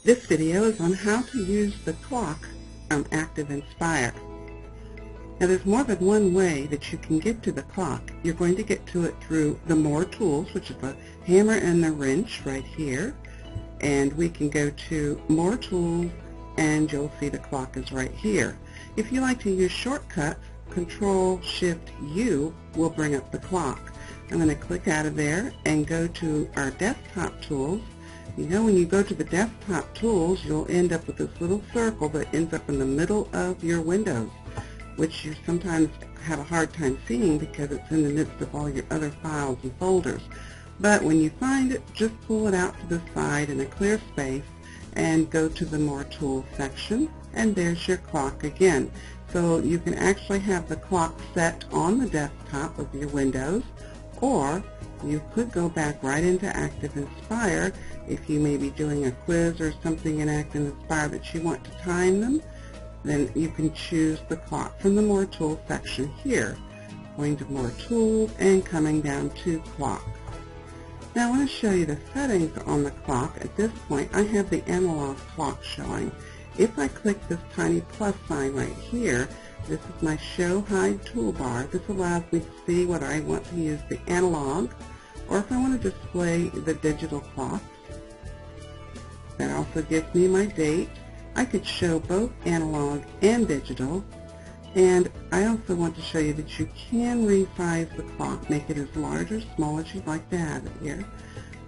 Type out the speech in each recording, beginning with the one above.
This video is on how to use the clock from ActivInspire. Now there's more than one way that you can get to the clock. You're going to get to it through the More Tools, which is the hammer and the wrench right here. And we can go to More Tools and you'll see the clock is right here. If you like to use shortcuts, Control-Shift-U will bring up the clock. I'm going to click out of there and go to our desktop tools. You know, when you go to the desktop tools, you'll end up with this little circle that ends up in the middle of your windows, which you sometimes have a hard time seeing because it's in the midst of all your other files and folders. But when you find it, just pull it out to the side in a clear space and go to the More Tools section, and there's your clock again. So you can actually have the clock set on the desktop of your windows, or you could go back right into ActivInspire if you may be doing a quiz or something in ActivInspire that you want to time them. Then you can choose the clock from the More Tools section here. Going to More Tools and coming down to Clock. Now I want to show you the settings on the clock. At this point I have the analog clock showing. If I click this tiny plus sign right here, this is my Show Hide toolbar. This allows me to see whether I want to use the analog or if I want to display the digital clock. That also gives me my date. I could show both analog and digital. And I also want to show you that you can resize the clock, make it as large or small as you'd like to have it here.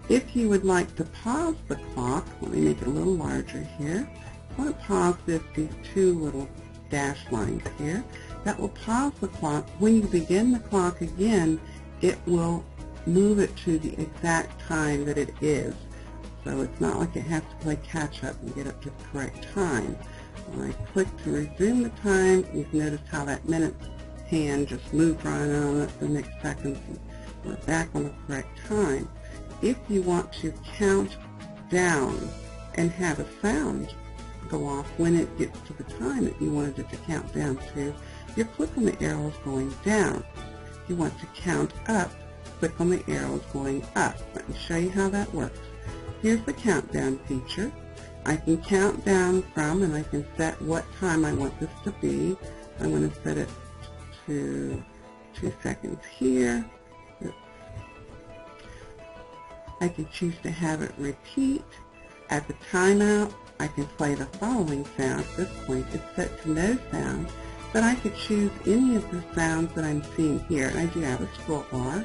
If you would like to pause the clock, let me make it a little larger here. I want to pause these two little dash lines here. That will pause the clock. When you begin the clock again, it will move it to the exact time that it is. So it's not like it has to play catch up and get up to the correct time. When I click to resume the time, you can notice how that minute hand just moved right on it the next seconds, and we're back on the correct time. If you want to count down and have a sound go off when it gets to the time that you wanted it to count down to, you click on the arrows going down. If you want to count up, click on the arrows going up. Let me show you how that works. Here's the countdown feature. I can count down from, and I can set what time I want this to be. I'm going to set it to 2 seconds here. I can choose to have it repeat. At the timeout, I can play the following sound. At this point, it's set to no sound, but I could choose any of the sounds that I'm seeing here. And I do have a scroll bar.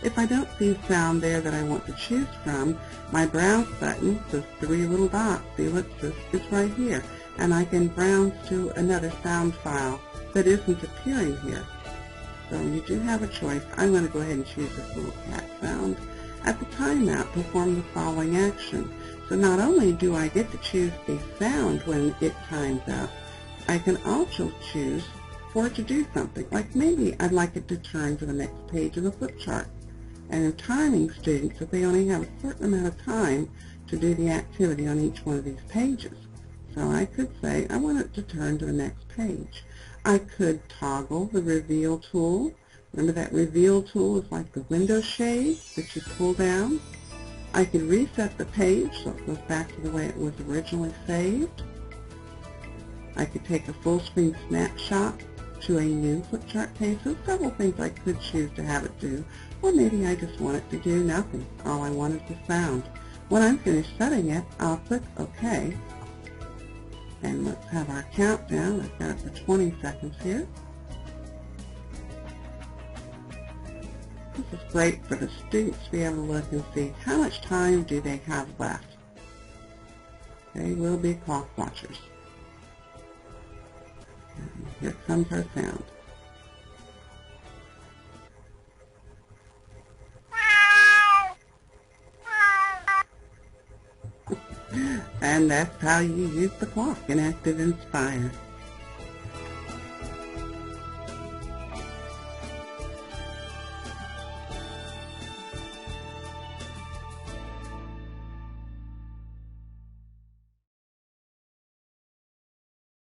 If I don't see a sound there that I want to choose from, my browse button, those three little dots, the ellipsis, is right here. And I can browse to another sound file that isn't appearing here. So you do have a choice. I'm going to go ahead and choose this little cat sound. At the timeout, perform the following action. So not only do I get to choose a sound when it times out, I can also choose for it to do something. Like maybe I'd like it to turn to the next page of the flip chart. And in timing students, if they only have a certain amount of time to do the activity on each one of these pages. So I could say, I want it to turn to the next page. I could toggle the reveal tool. Remember that reveal tool is like the window shade that you pull down. I could reset the page so it goes back to the way it was originally saved. I could take a full screen snapshot to a new flip chart page. So several things I could choose to have it do. Or maybe I just want it to do nothing. All I want is the sound. When I'm finished setting it, I'll click OK. And let's have our countdown. I've got it for 20 seconds here. This is great for the students to be able to look and see how much time do they have left. They will be clock watchers. And here comes our sound. And that's how you use the clock in ActivInspire.